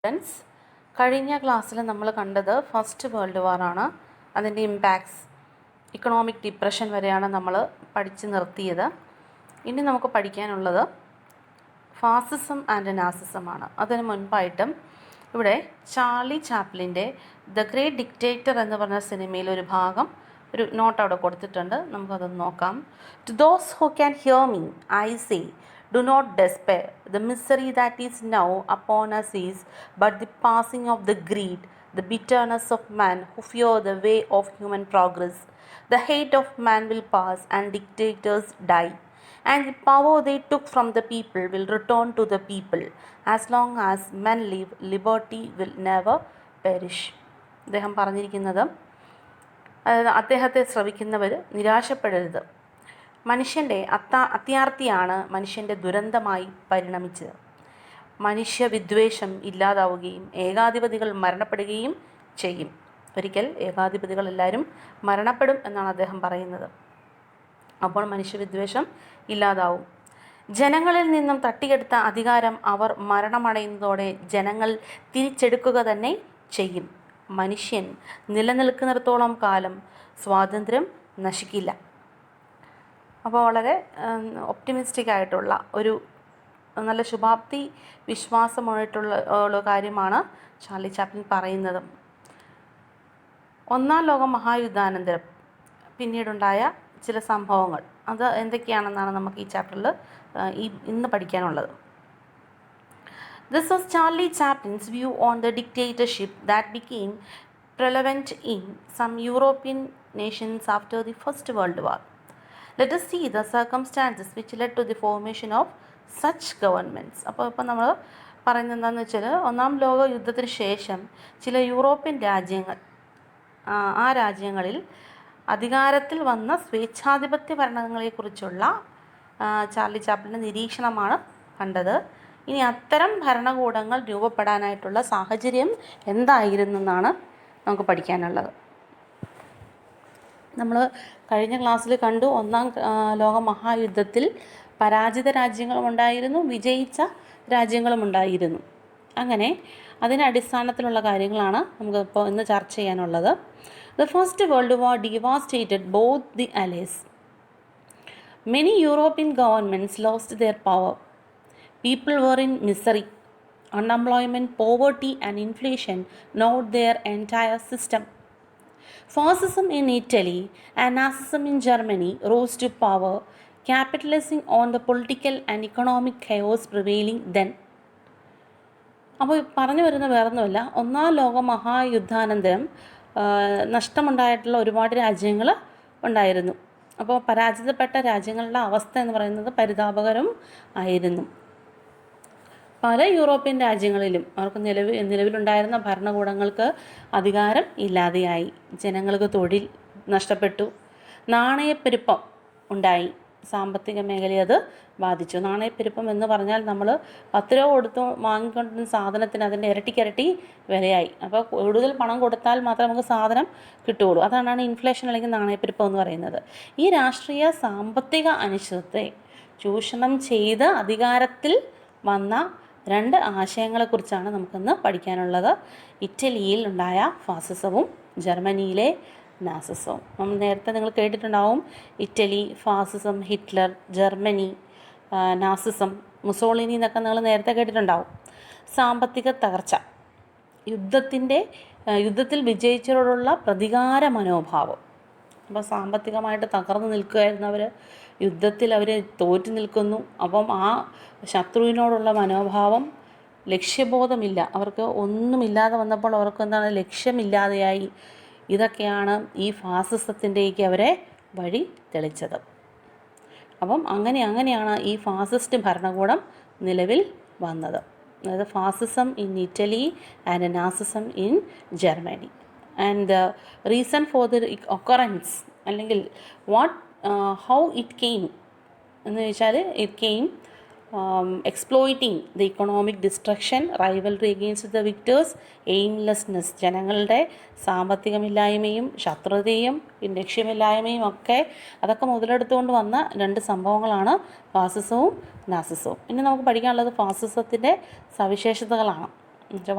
Friends, കഴിഞ്ഞ ക്ലാസ്സിൽ നമ്മൾ കണ്ടത് ഫസ്റ്റ് വേൾഡ് വാറാണ്. അതിൻ്റെ ഇമ്പാക്ട്സ്, ഇക്കണോമിക് ഡിപ്രഷൻ വരെയാണ് നമ്മൾ പഠിച്ച് നിർത്തിയത്. ഇനി നമുക്ക് പഠിക്കാനുള്ളത് ഫാസിസം ആൻഡ് നാസിസമാണ്. അതിന് മുൻപായിട്ടും ഇവിടെ ചാർലി ചാപ്ലിൻ്റെ ദ ഗ്രേറ്റ് ഡിക്റ്റേറ്റർ എന്ന് പറഞ്ഞ സിനിമയിൽ ഒരു ഭാഗം, ഒരു നോട്ട് അവിടെ കൊടുത്തിട്ടുണ്ട്. നമുക്കതൊന്ന് നോക്കാം. To those who can hear me I say, do not despair. The misery that is now upon us is but the passing of the greed, the bitterness of man who fear the way of human progress. The hate of man will pass and dictators die, and the power they took from the people will return to the people. As long as men live, liberty will never perish. അദ്ദേഹം പറഞ്ഞിരിക്കുന്നത്, അദ്ദേഹത്തെ ശ്രവിക്കുന്നവർ നിരാശപ്പെടരുത്. മനുഷ്യൻ്റെ അത്യാർത്തിയാണ് മനുഷ്യൻ്റെ ദുരന്തമായി പരിണമിച്ചത്. മനുഷ്യവിദ്വേഷം ഇല്ലാതാവുകയും ഏകാധിപതികൾ മരണപ്പെടുകയും ചെയ്യും. ഒരിക്കൽ ഏകാധിപതികൾ എല്ലാവരും മരണപ്പെടും എന്നാണ് അദ്ദേഹം പറയുന്നത്. അപ്പോൾ മനുഷ്യവിദ്വേഷം ഇല്ലാതാവും. ജനങ്ങളിൽ നിന്നും തട്ടിയെടുത്ത അധികാരം അവർ മരണമടയുന്നതോടെ ജനങ്ങൾ തിരിച്ചെടുക്കുക തന്നെ ചെയ്യും. മനുഷ്യൻ നിലനിൽക്കുന്നിടത്തോളം കാലം സ്വാതന്ത്ര്യം നശിക്കില്ല. അപ്പോൾ വളരെ ഒപ്റ്റിമിസ്റ്റിക് ആയിട്ടുള്ള ഒരു നല്ല ശുഭാപ്തി വിശ്വാസമായിട്ടുള്ള കാര്യമാണ് ചാർലി ചാപ്ലിൻ പറയുന്നത്. ഒന്നാം ലോക മഹായുദ്ധാനന്തരം പിന്നീടുണ്ടായ ചില സംഭവങ്ങൾ, അത് എന്തൊക്കെയാണെന്നാണ് നമുക്ക് ഈ ചാപ്റ്ററിൽ ഇന്ന് പഠിക്കാനുള്ളത്. This was Charlie Chaplin's view on the dictatorship that became prevalent in some European nations after the First World War. Let us see the circumstances which led to the formation of such governments. അപ്പോൾ നമ്മൾ പറയുന്നത് എന്താണെന്ന് വെച്ചാൽ, ഒന്നാം ലോക യുദ്ധത്തിന് ശേഷം ചില യൂറോപ്യൻ രാജ്യങ്ങൾ, ആ രാജ്യങ്ങളിൽ അധികാരത്തിൽ വന്ന സ്വേച്ഛാധിപത്യ ഭരണങ്ങളെക്കുറിച്ചുള്ള ചാർലി ചാപ്ലിൻ്റെ നിരീക്ഷണമാണ് കണ്ടത്. ഇനി അത്തരം ഭരണകൂടങ്ങൾ രൂപപ്പെടാനായിട്ടുള്ള സാഹചര്യം എന്തായിരുന്നു എന്നാണ് നമുക്ക് പഠിക്കാനുള്ളത്. നമ്മൾ കഴിഞ്ഞ ക്ലാസ്സിൽ കണ്ടു, ഒന്നാം ലോക മഹായുദ്ധത്തിൽ പരാജിത രാജ്യങ്ങളും ഉണ്ടായിരുന്നു, വിജയിച്ച രാജ്യങ്ങളും ഉണ്ടായിരുന്നു. അങ്ങനെ അതിൻ്റെ അടിസ്ഥാനത്തിലുള്ള കാര്യങ്ങളാണ് നമുക്കിപ്പോൾ ഇന്ന് ചർച്ച ചെയ്യാനുള്ളത്. The first world war devastated both the allies. Many European governments lost their power. People were in misery. Unemployment, poverty and inflation gnawed their entire system. Fascism in Italy and Nazism in Germany rose to power, capitalizing on the political and economic chaos prevailing then. അപ്പോൾ പറഞ്ഞു വരുന്ന വേറൊന്നുമല്ല, ഒന്നാം ലോക മഹായുദ്ധാനന്തരം നഷ്ടമുണ്ടായിട്ടുള്ള ഒരുപാട് രാജ്യങ്ങൾ ഉണ്ടായിരുന്നു. അപ്പോൾ പരാജിതപ്പെട്ട രാജ്യങ്ങളുടെ അവസ്ഥ എന്ന് പറയുന്നത് പരിതാപകരം ആയിരുന്നു. പല യൂറോപ്യൻ രാജ്യങ്ങളിലും അവർക്ക് നിലവിലുണ്ടായിരുന്ന ഭരണകൂടങ്ങൾക്ക് അധികാരം ഇല്ലാതെയായി. ജനങ്ങൾക്ക് തൊഴിൽ നഷ്ടപ്പെട്ടു. നാണയപ്പെരുപ്പം ഉണ്ടായി. സാമ്പത്തിക മേഖലയെ അത് ബാധിച്ചു. നാണയപ്പെരുപ്പം എന്ന് പറഞ്ഞാൽ നമ്മൾ 10 രൂപ കൊടുത്ത് വാങ്ങിക്കൊണ്ടിരുന്ന സാധനത്തിന് അതിൻ്റെ ഇരട്ടിക്കിരട്ടി വിലയായി. അപ്പോൾ കൂടുതൽ പണം കൊടുത്താൽ മാത്രമേ നമുക്ക് സാധനം കിട്ടുകയുള്ളൂ. അതാണ് ഇൻഫ്ലേഷൻ അല്ലെങ്കിൽ നാണയപ്പെരുപ്പം എന്ന് പറയുന്നത്. ഈ രാഷ്ട്രീയ സാമ്പത്തിക അനിശ്ചിതത്വത്തെ ചൂഷണം ചെയ്ത് അധികാരത്തിൽ വന്ന രണ്ട് ആശയങ്ങളെക്കുറിച്ചാണ് നമുക്കിന്ന് പഠിക്കാനുള്ളത്. ഇറ്റലിയിൽ ഉണ്ടായ ഫാസിസവും ജർമ്മനിയിലെ നാസിസവും. നമ്മൾ നേരത്തെ നിങ്ങൾ കേട്ടിട്ടുണ്ടാവും, ഇറ്റലി, ഫാസിസം, ഹിറ്റ്ലർ, ജർമ്മനി, നാസിസം, മുസോളിനി എന്നൊക്കെ നിങ്ങൾ നേരത്തെ കേട്ടിട്ടുണ്ടാവും. സാമ്പത്തിക തകർച്ച, യുദ്ധത്തിൽ വിജയിച്ചവരോടുള്ള പ്രതികാര മനോഭാവം. അപ്പോൾ സാമ്പത്തികമായിട്ട് തകർന്നു നിൽക്കുകയായിരുന്നു അവർ. യുദ്ധത്തിൽ അവർ തോറ്റു നിൽക്കുന്നു. അപ്പം ആ ശത്രുവിനോടുള്ള മനോഭാവം, ലക്ഷ്യബോധമില്ല, അവർക്ക് ഒന്നുമില്ലാതെ വന്നപ്പോൾ അവർക്ക് എന്താണ്, ലക്ഷ്യമില്ലാതെയായി. ഇതൊക്കെയാണ് ഈ ഫാസിസത്തിൻ്റെക്ക് അവരെ വഴി തെളിച്ചത്. അപ്പം അങ്ങനെയാണ് ഈ ഫാസിസ്റ്റ് ഭരണകൂടം നിലവിൽ വന്നത്. അതായത് fascism in Italy and Nazism in Germany. And the reason for the occurrence അല്ലെങ്കിൽ ഹൗ ഇറ്റ് കെയിം എന്ന് ചോദിച്ചാൽ, it came exploiting the economic destruction, rivalry against the victors, aimlessness, ജനങ്ങളുടെ സാമ്പത്തികമില്ലായ്മയും ശത്രുതയും ലക്ഷ്യമില്ലായ്മയും അതൊക്കെ മുതലെടുത്തുകൊണ്ട് വന്ന രണ്ട് സംഭവങ്ങളാണ് ഫാസിസവും നാസിസവും. ഇനി നമുക്ക് പഠിക്കാനുള്ളത് ഫാസിസത്തിൻ്റെ സവിശേഷതകളാണ്.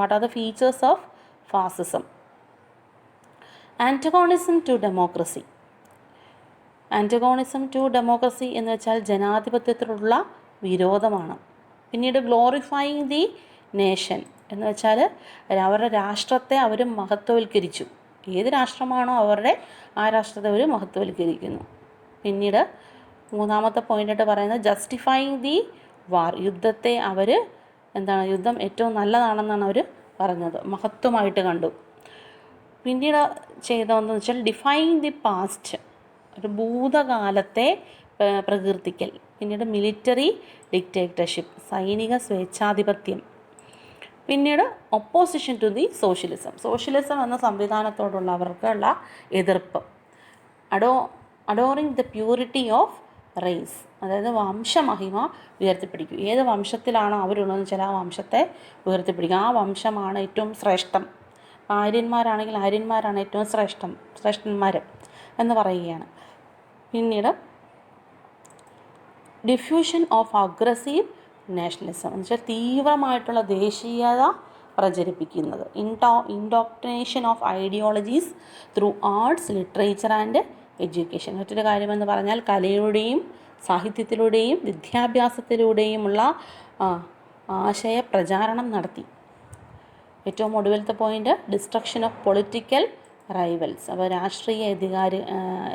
What are the features of fascism? Antagonism to democracy. Antagonism to democracy എന്ന് വെച്ചാൽ ജനാധിപത്യത്തിലുള്ള വിരോധമാണ്. പിന്നീട് ഗ്ലോറിഫൈയിങ് ദി നേഷൻ എന്ന് വെച്ചാൽ അവരുടെ രാഷ്ട്രത്തെ അവർ മഹത്വവൽക്കരിച്ചു. ഏത് രാഷ്ട്രമാണോ അവരുടെ ആ രാഷ്ട്രത്തെ അവർ മഹത്വവൽക്കരിക്കുന്നു. പിന്നീട് മൂന്നാമത്തെ പോയിൻ്റായിട്ട് പറയുന്നത് ജസ്റ്റിഫൈയിങ് ദി വാർ. യുദ്ധത്തെ അവർ യുദ്ധം ഏറ്റവും നല്ലതാണെന്നാണ് അവർ പറഞ്ഞത്, മഹത്വമായിട്ട് കണ്ടു. പിന്നീട് ചെയ്തതെന്ന് വെച്ചാൽ ഡിഫൈൻ ദി പാസ്റ്റ്, ഒരു ഭൂതകാലത്തെ പ്രകീർത്തിക്കൽ. പിന്നീട് മിലിറ്ററി ഡിക്റ്റേറ്റർഷിപ്പ്, സൈനിക സ്വേച്ഛാധിപത്യം. പിന്നീട് opposition to the socialism, socialism എന്ന സംവിധാനത്തോടുള്ള അവർക്കുള്ള എതിർപ്പ്. Adoring the purity of race, അതായത് വംശമഹിമ ഉയർത്തിപ്പിടിക്കും. ഏത് വംശത്തിലാണോ അവരുള്ളതെന്ന് വെച്ചാൽ ആ വംശത്തെ ഉയർത്തിപ്പിടിക്കും. ആ വംശമാണ് ഏറ്റവും ശ്രേഷ്ഠം. ആര്യന്മാരാണെങ്കിൽ ആര്യന്മാരാണ് ഏറ്റവും ശ്രേഷ്ഠന്മാർ എന്ന് പറയുകയാണ്. പിന്നീട് ഡിഫ്യൂഷൻ ഓഫ് അഗ്രസീവ് നാഷണലിസം എന്ന് വെച്ചാൽ തീവ്രമായിട്ടുള്ള ദേശീയത പ്രചരിപ്പിക്കുന്നത്. Indoctrination of ideologies through arts, literature and education. മറ്റൊരു കാര്യമെന്ന് പറഞ്ഞാൽ കലയിലൂടെയും സാഹിത്യത്തിലൂടെയും വിദ്യാഭ്യാസത്തിലൂടെയുമുള്ള ആശയ പ്രചാരണം നടത്തി. ഏറ്റവും ഒടുവിലത്തെ point destruction of political rivals, അപ്പോൾ രാഷ്ട്രീയ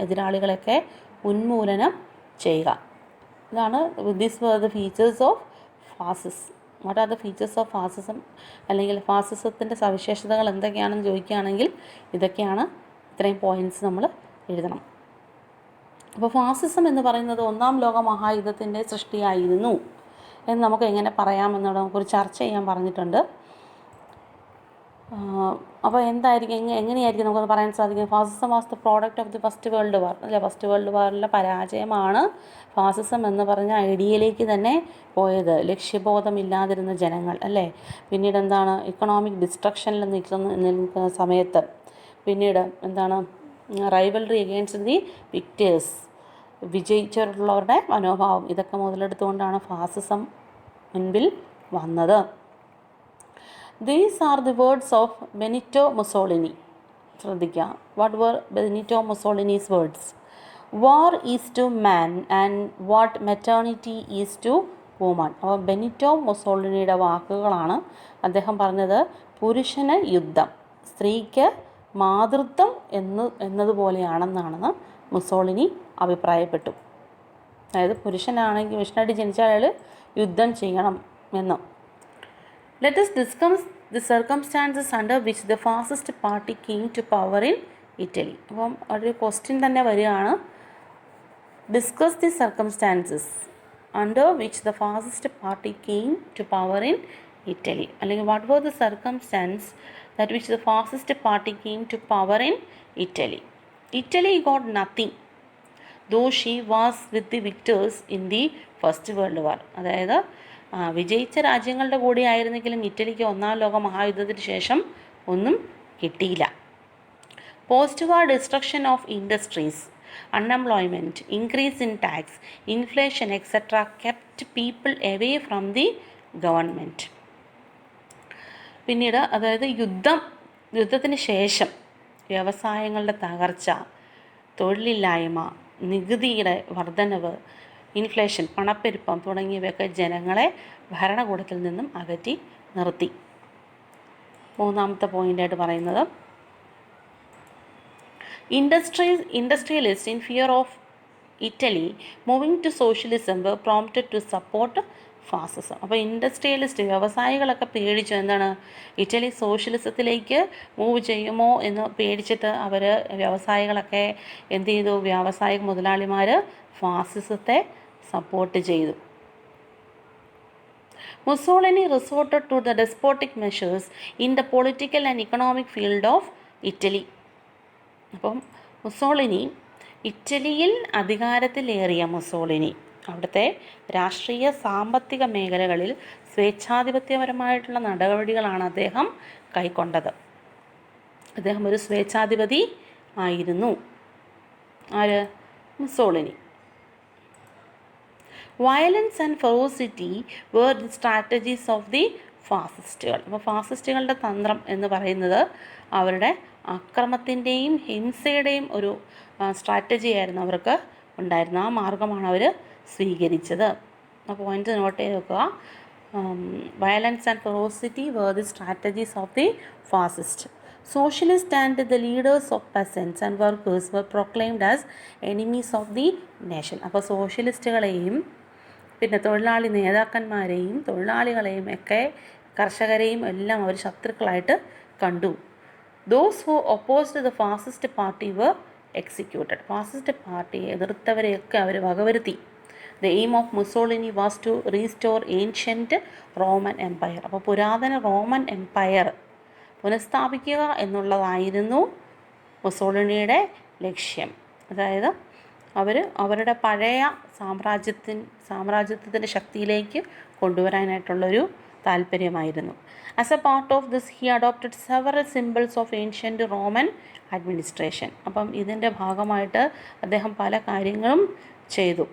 എതിരാളികളൊക്കെ ഉന്മൂലനം ചെയ്യുക. ഇതാണ് these were the features of fascism. What are the features of fascism, അല്ലെങ്കിൽ ഫാസിസത്തിൻ്റെ സവിശേഷതകൾ എന്തൊക്കെയാണെന്ന് ചോദിക്കുകയാണെങ്കിൽ ഇതൊക്കെയാണ്. ഇത്രയും പോയിൻറ്റ്സ് നമ്മൾ എഴുതണം. അപ്പോൾ ഫാസിസം എന്ന് പറയുന്നത് ഒന്നാം ലോക മഹായുദ്ധത്തിൻ്റെ സൃഷ്ടിയായിരുന്നു എന്ന് നമുക്ക് എങ്ങനെ പറയാമെന്നോട് നമുക്കൊരു ചർച്ച ചെയ്യാൻ പറഞ്ഞിട്ടുണ്ട്. അപ്പോൾ എങ്ങനെയായിരിക്കും നമുക്കത് പറയാൻ സാധിക്കും? Fascism was the product of the first world war, അല്ലെ? ഫസ്റ്റ് വേൾഡ് വാറിലെ പരാജയമാണ് ഫാസിസം എന്ന് പറഞ്ഞ ഐഡിയയിലേക്ക് തന്നെ പോയത്. ലക്ഷ്യബോധമില്ലാതിരുന്ന ജനങ്ങൾ, അല്ലേ? പിന്നീട് ഇക്കണോമിക് ഡിസ്ട്രക്ഷനിൽ നിൽക്കുന്ന സമയത്ത് പിന്നീട് റൈവൽറി അഗെയിൻസ്റ്റ് ദി വിക്ടേഴ്സ്, വിജയിച്ചിട്ടുള്ളവരുടെ മനോഭാവം, ഇതൊക്കെ മുതലെടുത്തുകൊണ്ടാണ് ഫാസിസം മുൻപിൽ വന്നത്. These are the words of Benito Mussolini. ശ്രദ്ധിക്കുക, what were Benito Mussolini's words? War is to man and what maternity is to woman. അപ്പോൾ ബെനിറ്റോ മുസോളിനിയുടെ വാക്കുകളാണ്. അദ്ദേഹം പറഞ്ഞത് പുരുഷന് യുദ്ധം, സ്ത്രീക്ക് മാതൃത്വം എന്നതുപോലെയാണെന്നാണെന്ന് മുസോളിനി അഭിപ്രായപ്പെട്ടു. അതായത് പുരുഷനായിട്ട് ജനിച്ച അയാൾ യുദ്ധം ചെയ്യണം എന്ന്. Let us discuss the circumstances under which the fascist party came to power in Italy. അപ്പം ഒരു ക്വസ്റ്റ്യൻ തന്നെ വരികയാണ്. Discuss the circumstances under which the fascist party came to power in Italy, അല്ലെങ്കിൽ what were the circumstance that which the fascist party came to power in Italy. Italy got nothing though she was with the victors in the first world war. അതായത് വിജയിച്ച രാജ്യങ്ങളുടെ കൂടെ ആയിരുന്നെങ്കിലും ഇറ്റലിക്ക് ഒന്നാം ലോക മഹായുദ്ധത്തിന് ശേഷം ഒന്നും കിട്ടിയില്ല. Post war destruction of industries, unemployment, increase in tax, inflation etcetera kept people away from the government. പിന്നീട് അതായത് യുദ്ധത്തിന് ശേഷം വ്യവസായങ്ങളുടെ തകർച്ച, തൊഴിലില്ലായ്മ, നികുതിയുടെ വർധനവ്, ഇൻഫ്ലേഷൻ, പണപ്പെരുപ്പം തുടങ്ങിയവയൊക്കെ ജനങ്ങളെ ഭരണകൂടത്തിൽ നിന്നും അകറ്റി നിർത്തി. മൂന്നാമത്തെ പോയിൻ്റായിട്ട് പറയുന്നത് industrialist in fear of Italy moving to socialism were prompted to support fascism. അപ്പോൾ ഇൻഡസ്ട്രിയലിസ്റ്റ് വ്യവസായികളൊക്കെ പേടിച്ചു ഇറ്റലി സോഷ്യലിസത്തിലേക്ക് മൂവ് ചെയ്യുമോ എന്ന് പേടിച്ചിട്ട് വ്യവസായികളൊക്കെ എന്ത് ചെയ്തു? വ്യാവസായിക മുതലാളിമാർ ഫാസിസത്തെ സപ്പോർട്ട് ചെയ്തു. Mussolini resorted to the despotic measures in the political and economic field of Italy. അപ്പം മുസോളിനി ഇറ്റലിയിൽ അധികാരത്തിലേറിയ മുസോളിനി അവിടുത്തെ രാഷ്ട്രീയ സാമ്പത്തിക മേഖലകളിൽ സ്വേച്ഛാധിപത്യപരമായിട്ടുള്ള നടപടികളാണ് അദ്ദേഹം കൈക്കൊണ്ടത്. അദ്ദേഹം ഒരു സ്വേച്ഛാധിപതി ആയിരുന്നു. Mussolini. Violence and ferocity were the strategies of the ഫാസിസ്റ്റുകൾ. അപ്പോൾ ഫാസിസ്റ്റുകളുടെ തന്ത്രം എന്ന് പറയുന്നത് അവരുടെ അക്രമത്തിൻ്റെയും ഹിംസയുടെയും ഒരു സ്ട്രാറ്റജി ആയിരുന്നു അവർക്ക് ഉണ്ടായിരുന്നത്. ആ മാർഗമാണ് അവർ സ്വീകരിച്ചത്. ആ പോയിന്റ് നോട്ട് ചെയ്ത് വെക്കുക. Violence and ferocity were the strategies of the fascist. Socialists and the leaders of peasants and workers were proclaimed as enemies of the nation. അപ്പോൾ സോഷ്യലിസ്റ്റുകളെയും പിന്നെ തൊഴിലാളി നേതാക്കന്മാരെയും തൊഴിലാളികളെയും ഒക്കെ കർഷകരെയും എല്ലാം അവർ ശത്രുക്കളായിട്ട് കണ്ടു. Those who opposed the fascist party were executed. Fascist പാർട്ടിയെ എതിർത്തവരെയൊക്കെ അവർ വകവരുത്തി. The aim of Mussolini was to restore ancient Roman Empire. അപ്പോൾ പുരാതന റോമൻ എംപയർ പുനഃസ്ഥാപിക്കുക എന്നുള്ളതായിരുന്നു മുസോളിനിയുടെ ലക്ഷ്യം. അതായത് അവരുടെ പഴയ സാമ്രാജ്യത്തിൻ്റെ ശക്തിയിലേക്ക് കൊണ്ടുവരാനായിട്ടുള്ളൊരു താല്പര്യമായിരുന്നു. As a part of this he adopted several symbols of ancient Roman administration. അപ്പം ഇതിൻ്റെ ഭാഗമായിട്ട് അദ്ദേഹം പല കാര്യങ്ങളും ചെയ്തു.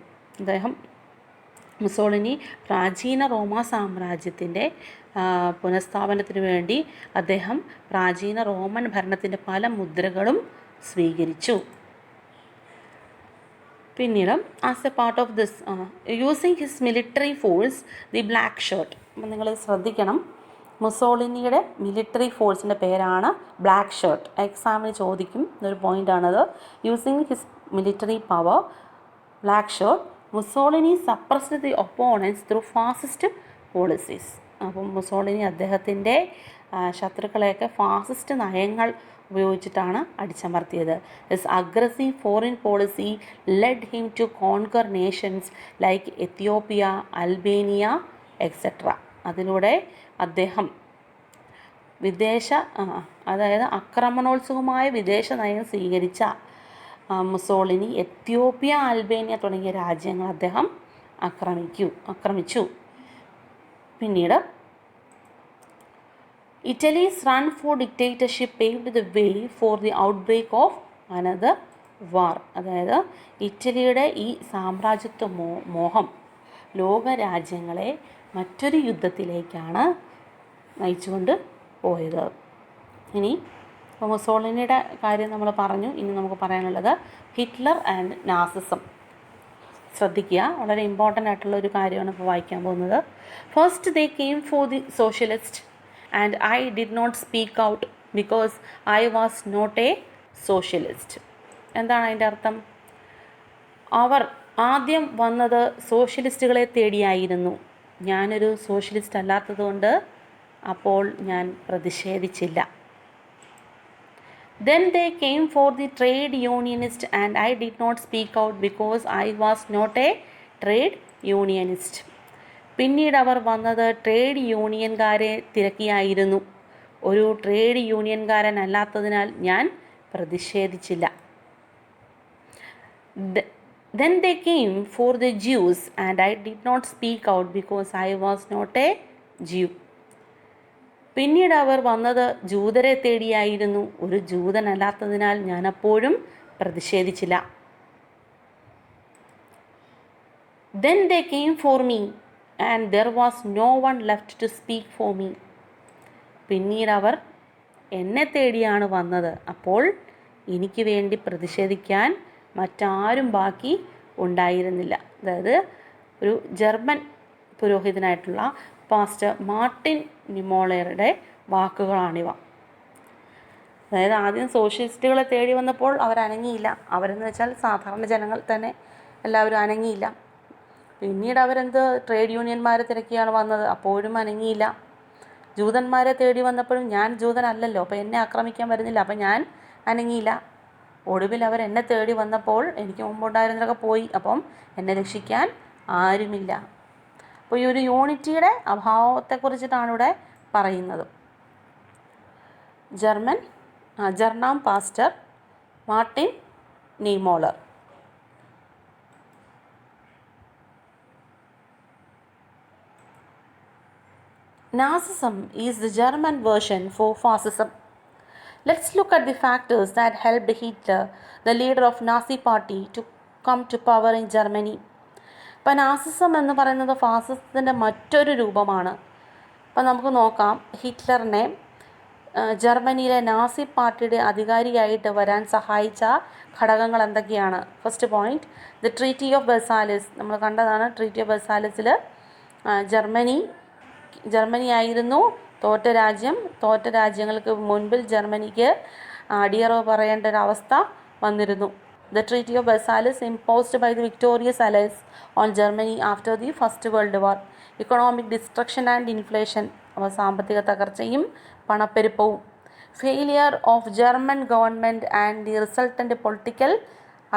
മുസോളിനി പ്രാചീന റോമാ സാമ്രാജ്യത്തിൻ്റെ പുനഃസ്ഥാപനത്തിന് വേണ്ടി അദ്ദേഹം പ്രാചീന റോമൻ ഭരണത്തിൻ്റെ പല മുദ്രകളും സ്വീകരിച്ചു. പിന്നീട് as a part of this using his military force the black shirt. അപ്പം നിങ്ങൾ ശ്രദ്ധിക്കണം, മുസോളിനിയുടെ മിലിറ്ററി ഫോഴ്സിൻ്റെ പേരാണ് ബ്ലാക്ക് ഷർട്ട്. എക്സാമിന് ചോദിക്കും എന്നൊരു പോയിൻ്റാണത്. Using his military power black shirt Mussolini suppressed the opponents through fascist policies. അപ്പം മുസോളിനി അദ്ദേഹത്തിൻ്റെ ശത്രുക്കളെയൊക്കെ ഫാസിസ്റ്റ് നയങ്ങൾ ഉപയോഗിച്ചിട്ടാണ് അടിച്ചമർത്തിയത്. His aggressive foreign policy led him to conquer nations like Ethiopia, Albania etcetera. അതിലൂടെ അദ്ദേഹം അതായത് ആക്രമണോത്സുകമായ വിദേശ നയം സ്വീകരിച്ച മുസോളിനി എത്യോപ്യ, അൽബേനിയ തുടങ്ങിയ രാജ്യങ്ങൾ അദ്ദേഹം ആക്രമിച്ചു. പിന്നീട് Italy's run for dictatorship paved the way for the outbreak of another war. അതായത് ഇറ്റലിയുടെ ഈ സാമ്രാജ്യത്വ മോഹം ലോക രാജ്യങ്ങളെ മറ്റൊരു യുദ്ധത്തിലേക്കാണ് നയിച്ചുകൊണ്ട് പോയത്. ഇനി മുസോളിനിയുടെ കാര്യം നമ്മൾ പറഞ്ഞു. ഇനി നമുക്ക് പറയാനുള്ളത് ഹിറ്റ്ലർ ആൻഡ് നാസിസം. ശ്രദ്ധിക്കുക, വളരെ ഇമ്പോർട്ടൻ്റ് ആയിട്ടുള്ള ഒരു കാര്യമാണ് ഇപ്പോൾ വായിക്കാൻ പോകുന്നത്. First they came for the socialist and I did not speak out because I was not a socialist. എന്താണ് അതിൻ്റെ അർത്ഥം? അവർ ആദ്യം വന്നത് സോഷ്യലിസ്റ്റുകളെ തേടിയായിരുന്നു. ഞാനൊരു സോഷ്യലിസ്റ്റ് അല്ലാത്തതുകൊണ്ട് അപ്പോൾ ഞാൻ പ്രതിഷേധിച്ചില്ല. Then they came for the trade unionist and I did not speak out because I was not a trade unionist. പിന്നീട് അവർ വന്നത് ട്രേഡ് യൂണിയൻകാരെ തിരക്കിയായിരുന്നു. ഒരു ട്രേഡ് യൂണിയൻകാരൻ അല്ലാത്തതിനാൽ ഞാൻ പ്രതിഷേധിച്ചില്ല. Then they came for the Jews and I did not speak out because I was not a Jew. പിന്നീട് അവർ വന്നത് ജൂതരെ തേടിയായിരുന്നു. ഒരു ജൂതനല്ലാത്തതിനാൽ ഞാൻ അപ്പോഴും പ്രതിഷേധിച്ചില്ല. Then they came for me and there was no one left to speak for me. പിന്നീട് അവർ എന്നെ തേടിയാണ് വന്നത്. അപ്പോൾ എനിക്ക് വേണ്ടി പ്രതിഷേധിക്കാൻ മറ്റാരും ബാക്കി ഉണ്ടായിരുന്നില്ല. അതായത് ഒരു ജർമ്മൻ പുരോഹിതനായിട്ടുള്ള പാസ്റ്റർ മാർട്ടിൻ നിമോളറുടെ വാക്കുകളാണിവ. അതായത് ആദ്യം സോഷ്യലിസ്റ്റുകളെ തേടി വന്നപ്പോൾ അവരനങ്ങിയില്ല. അവരെന്ന് വെച്ചാൽ സാധാരണ ജനങ്ങൾ തന്നെ എല്ലാവരും അനങ്ങിയില്ല. പിന്നീട് അവരെന്ത് ട്രേഡ് യൂണിയന്മാരെ തിരക്കിയാണ് വന്നത്, അപ്പോഴും അനങ്ങിയില്ല. ജൂതന്മാരെ തേടി വന്നപ്പോഴും ഞാൻ ജൂതനല്ലല്ലോ, അപ്പോൾ എന്നെ ആക്രമിക്കാൻ വരുന്നില്ല, അപ്പം ഞാൻ അനങ്ങിയില്ല. ഒടുവിൽ അവർ എന്നെ തേടി വന്നപ്പോൾ എനിക്ക് മുമ്പുണ്ടായിരുന്നതൊക്കെ പോയി, അപ്പം എന്നെ രക്ഷിക്കാൻ ആരുമില്ല. അപ്പോൾ ഈ ഒരു യൂണിറ്റിയുടെ അഭാവത്തെക്കുറിച്ചിട്ടാണ് ഇവിടെ പറയുന്നത്. German pastor Martin Niemoller. Nazism is the German version for fascism. Let's look at the factors that helped Hitler, the leader of Nazi party, to come to power in Germany. ഇപ്പോൾ നാസിസം എന്ന് പറയുന്നത് ഫാസിസത്തിൻ്റെ മറ്റൊരു രൂപമാണ്. അപ്പം നമുക്ക് നോക്കാം ഹിറ്റ്ലറിനെ ജർമ്മനിയിലെ Nazi പാർട്ടിയുടെ അധികാരിയായിട്ട് വരാൻ സഹായിച്ച ഘടകങ്ങൾ എന്തൊക്കെയാണ്. First point, the treaty of Versailles. നമ്മൾ കണ്ടതാണ് ട്രീറ്റി ഓഫ് വെർസാലിസിൽ ജർമ്മനി ആയിരുന്നു തോറ്റ രാജ്യം. തോറ്റ രാജ്യങ്ങൾക്ക് മുൻപിൽ ജർമ്മനിക്ക് അടിയറവ് പറയേണ്ട ഒരു അവസ്ഥ വന്നിരുന്നു. The treaty of Versailles imposed by the victorious allies on Germany after the first world war. Economic destruction and inflation. അപ്പോൾ സാമ്പത്തിക തകർച്ചയും പണപ്പെരുപ്പവും. Failure of German government and the resultant political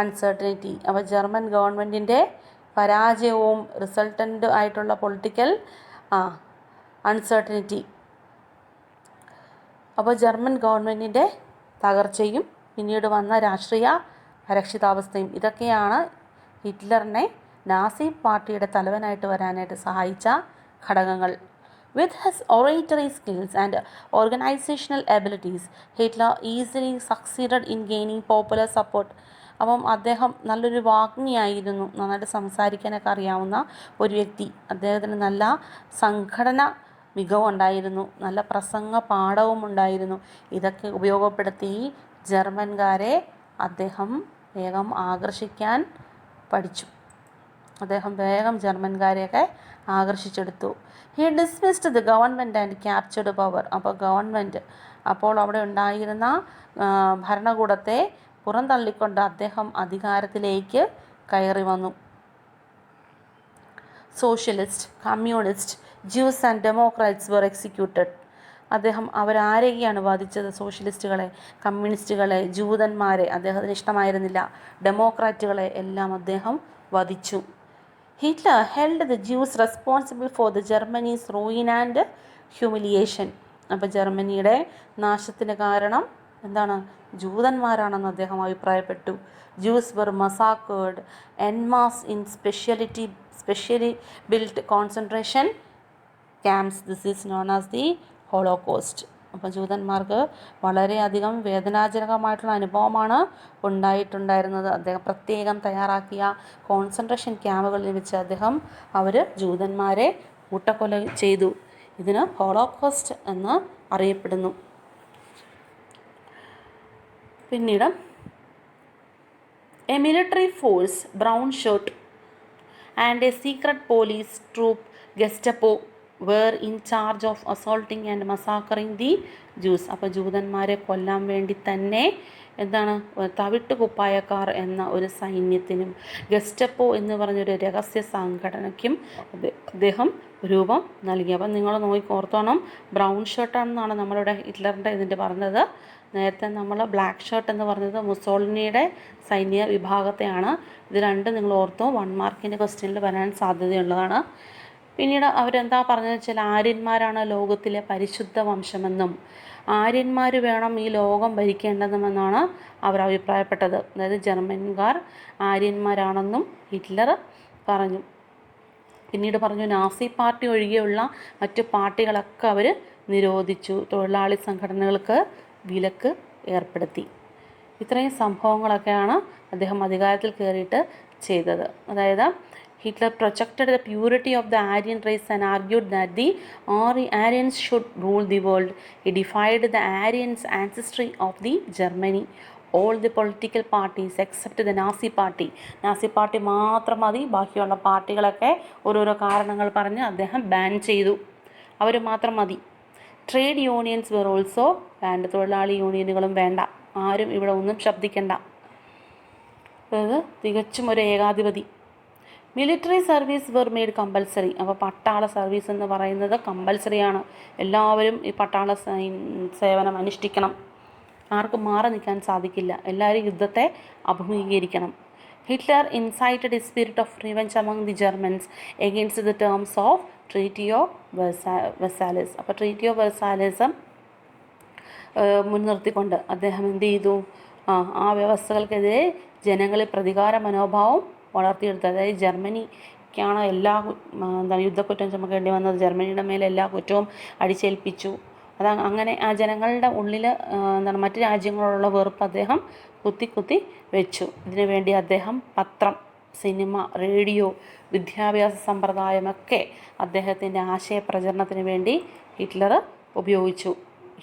uncertainty. അപ്പോൾ ജർമ്മൻ ഗവൺമെൻറ്റിൻ്റെ പരാജയവും റിസൾട്ടൻ്റ് ആയിട്ടുള്ള political uncertainty. അപ്പോൾ German ഗവൺമെൻറ്റിൻ്റെ തകർച്ചയും പിന്നീട് വന്ന രാഷ്ട്രീയ അരക്ഷിതാവസ്ഥയും ഇതൊക്കെയാണ് ഹിറ്റ്ലറിനെ നാസി പാർട്ടിയുടെ തലവനായിട്ട് വരാനായിട്ട് സഹായിച്ച ഘടകങ്ങൾ. With his oratory skills and organizational abilities, Hitler easily succeeded in gaining popular support. അപ്പം അദ്ദേഹം നല്ലൊരു വാഗ്മിയായിരുന്നു, നന്നായിട്ട് സംസാരിക്കാനൊക്കെ അറിയാവുന്ന ഒരു വ്യക്തി. അദ്ദേഹത്തിന് നല്ല സംഘടന മികവുണ്ടായിരുന്നു, നല്ല പ്രസംഗ പാഠവും ഉണ്ടായിരുന്നു. ഇതൊക്കെ ഉപയോഗപ്പെടുത്തി ജർമ്മൻകാരെ അദ്ദേഹം വേഗം ആകർഷിക്കാൻ പഠിച്ചു. അദ്ദേഹം വേഗം ജർമ്മൻകാരെയൊക്കെ ആകർഷിച്ചെടുത്തു. He dismissed the government and captured power. അപ്പോൾ ഗവൺമെൻറ്, അപ്പോൾ അവിടെ ഉണ്ടായിരുന്ന ഭരണകൂടത്തെ പുറന്തള്ളിക്കൊണ്ട് അദ്ദേഹം അധികാരത്തിലേക്ക് കയറി വന്നു. Socialist, communist, Jews and democrats were executed. അദ്ദേഹം അവരാരെയാണ് വധിച്ചത്? സോഷ്യലിസ്റ്റുകളെ, കമ്മ്യൂണിസ്റ്റുകളെ, ജൂതന്മാരെ അദ്ദേഹത്തിന് ഇഷ്ടമായിരുന്നില്ല. ഡെമോക്രാറ്റുകളെ എല്ലാം അദ്ദേഹം വധിച്ചു. Hitler held the Jews responsible for the Germany's ruin and humiliation. അപ്പോൾ ജർമ്മനിയുടെ നാശത്തിന് കാരണം എന്താണ്? ജൂതന്മാരാണെന്ന് അദ്ദേഹം അഭിപ്രായപ്പെട്ടു. Jews were massacred en masse in specially built concentration camps. This is known as the holocaust. അപ്പോൾ ജൂതന്മാർക്ക് വളരെയധികം വേദനാജനകമായിട്ടുള്ള അനുഭവമാണ് ഉണ്ടായിട്ടുണ്ടായിരുന്നത്. അദ്ദേഹം പ്രത്യേകം തയ്യാറാക്കിയ കോൺസെൻട്രേഷൻ ക്യാമ്പുകളിൽ വെച്ച് അവർ ജൂതന്മാരെ കൂട്ടക്കൊല ചെയ്തു. ഇതിന് ഹോളോകോസ്റ്റ് എന്ന് അറിയപ്പെടുന്നു. പിന്നീട് a military force, brown shirt and a secret police troop Gestapo were in charge of assaulting and massacring the Jews. അപ്പോൾ ജൂതന്മാരെ കൊല്ലാൻ വേണ്ടി തന്നെ എന്താണ് തവിട്ട് കുപ്പായക്കാർ എന്ന ഒരു സൈന്യത്തിനും ഗെസ്റ്റപ്പോ എന്ന് പറഞ്ഞൊരു രഹസ്യ സംഘടനയ്ക്കും അദ്ദേഹം രൂപം നൽകി. അപ്പം നിങ്ങൾ ഓർത്തോണം, ബ്രൗൺ ഷർട്ടാണെന്നാണ് നമ്മളിവിടെ ഹിറ്റ്ലറിൻ്റെ ഇതിൻ്റെ പറഞ്ഞത്. നേരത്തെ നമ്മൾ ബ്ലാക്ക് ഷർട്ട് എന്ന് പറഞ്ഞത് മുസോളിനിയുടെ സൈന്യ വിഭാഗത്തെയാണ്. ഇത് രണ്ടും നിങ്ങൾ ഓർത്തോ, 1 മാർക്കിൻ്റെ ക്വസ്റ്റ്യനിൽ വരാൻ സാധ്യതയുള്ളതാണ്. പിന്നീട് അവരെന്താ പറഞ്ഞതെന്ന് വെച്ചാൽ ആര്യന്മാരാണ് ലോകത്തിലെ പരിശുദ്ധ വംശമെന്നും ആര്യന്മാർ വേണം ഈ ലോകം ഭരിക്കേണ്ടതുമെന്നാണ് അവർ അഭിപ്രായപ്പെട്ടത്. അതായത് ജർമ്മൻകാർ ആര്യന്മാരാണെന്നും ഹിറ്റ്ലർ പറഞ്ഞു. പിന്നീട് പറഞ്ഞു നാസി പാർട്ടി ഒഴികെയുള്ള മറ്റു പാർട്ടികളൊക്കെ അവർ നിരോധിച്ചു. തൊഴിലാളി സംഘടനകൾക്ക് വിലക്ക് ഏർപ്പെടുത്തി. ഇത്രയും സംഭവങ്ങളൊക്കെയാണ് അദ്ദേഹം അധികാരത്തിൽ കയറിയിട്ട് ചെയ്തത്. അതായത് Hitler projected the purity of the Aryan race and argued that the Aryans should rule the world. He defied the Aryans' ancestry of the Germany. All the political parties except the Nazi party. Nazi party മാത്രം മതി, ബാക്കിയുള്ള പാർട്ടികളൊക്കെ ഓരോരോ കാരണങ്ങൾ പറഞ്ഞ് അദ്ദേഹം ban ചെയ്തു. അവർ മാത്രം മതി. Trade unions were also banned. തൊഴിലാളി യൂണിയനുകളും വേണ്ട, ആരും ഇവിടെ ഒന്നും ശബ്ദിക്കണ്ട. അതായത് തികച്ചും ഒരു ഏകാധിപതി. Military service were made compulsory. അപ്പോൾ പട്ടാള സർവീസ് എന്ന് പറയുന്നത് കമ്പൽസറിയാണ്. എല്ലാവരും ഈ പട്ടാള സേവനം അനുഷ്ഠിക്കണം. ആർക്കും മാറി നിൽക്കാൻ സാധിക്കില്ല. എല്ലാവരും യുദ്ധത്തെ അഭിമുഖീകരിക്കണം. Hitler incited a spirit of revenge among the Germans against the terms of treaty of Versailles. അപ്പോൾ ട്രീറ്റി ഓഫ് വെർസാലിസ് മുൻനിർത്തിക്കൊണ്ട് അദ്ദേഹം എന്ത് ചെയ്തു? ആ വ്യവസ്ഥകൾക്കെതിരെ ജനങ്ങളിൽ പ്രതികാര മനോഭാവം വളർത്തിയെടുത്തത്. അതായത് ജർമ്മനിക്കാണ് യുദ്ധക്കുറ്റം ചുമക്കേണ്ടി വന്നത്. ജർമ്മനിയുടെ മേലെ എല്ലാ കുറ്റവും അടിച്ചേൽപ്പിച്ചു. അങ്ങനെ ആ ജനങ്ങളുടെ ഉള്ളിൽ മറ്റു രാജ്യങ്ങളോടുള്ള വെറുപ്പ് അദ്ദേഹം കുത്തി വെച്ചു. ഇതിനു വേണ്ടി അദ്ദേഹം പത്രം, സിനിമ, റേഡിയോ, വിദ്യാഭ്യാസ സമ്പ്രദായമൊക്കെ അദ്ദേഹത്തിൻ്റെ ആശയപ്രചരണത്തിന് വേണ്ടി ഹിറ്റ്ലർ ഉപയോഗിച്ചു.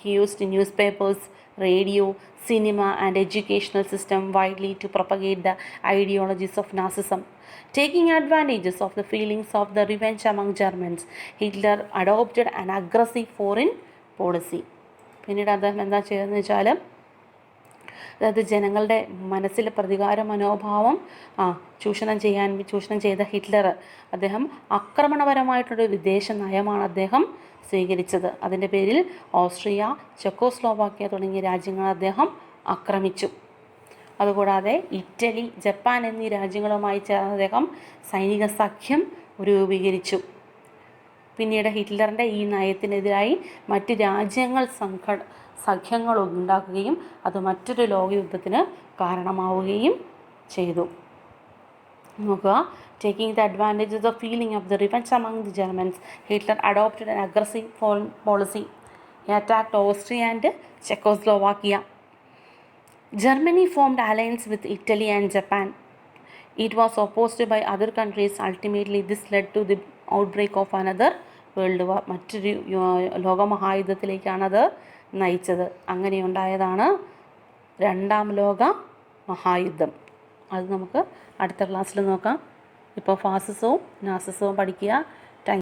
He used news papers, radio, cinema and educational system widely to propagate the ideologies of Nazism. Taking advantages of the feelings of the revenge among Germans, Hitler adopted an aggressive foreign policy. പിന്നീട് അദ്ദേഹം എന്താ ചെയ്തതെന്ന് വെച്ചാൽ, അതായത് ജനങ്ങളുടെ മനസ്സിലെ പ്രതികാര മനോഭാവം ചൂഷണം ചെയ്ത ഹിറ്റ്ലർ അദ്ദേഹം ആക്രമണപരമായിട്ടൊരു വിദേശ നയമാണ് അദ്ദേഹം സ്വീകരിച്ചത്. അതിൻ്റെ പേരിൽ ഓസ്ട്രിയ, ചെക്കോസ്ലോവാക്യ തുടങ്ങിയ രാജ്യങ്ങൾ അദ്ദേഹം ആക്രമിച്ചു. അതുകൂടാതെ ഇറ്റലി, ജപ്പാൻ എന്നീ രാജ്യങ്ങളുമായി ചേർന്ന് അദ്ദേഹം സൈനിക സഖ്യം രൂപീകരിച്ചു. പിന്നീട് ഹിറ്റ്ലറിൻ്റെ ഈ നയത്തിനെതിരായി മറ്റ് രാജ്യങ്ങൾ സഖ്യങ്ങൾ ഉണ്ടാക്കുകയും അത് മറ്റൊരു ലോകയുദ്ധത്തിന് കാരണമാവുകയും ചെയ്തു. നോക്കുക, taking the advantage of the feeling of the revenge among the Germans, Hitler adopted an aggressive foreign policy. He attacked Austria and Czechoslovakia. Germany formed alliance with Italy and Japan. It was opposed by other countries. Ultimately, this led to the outbreak of another world war. മറ്റൊരു ലോകമഹായുദ്ധത്തിലേക്കാണത് നയിച്ചത്. അങ്ങനെയുണ്ടായതാണ് രണ്ടാം ലോക മഹായുദ്ധം. അത് നമുക്ക് അടുത്ത ക്ലാസ്സിൽ നോക്കാം. ഇപ്പോൾ ഫാസിസവും നാസിസവും പഠിക്കുക.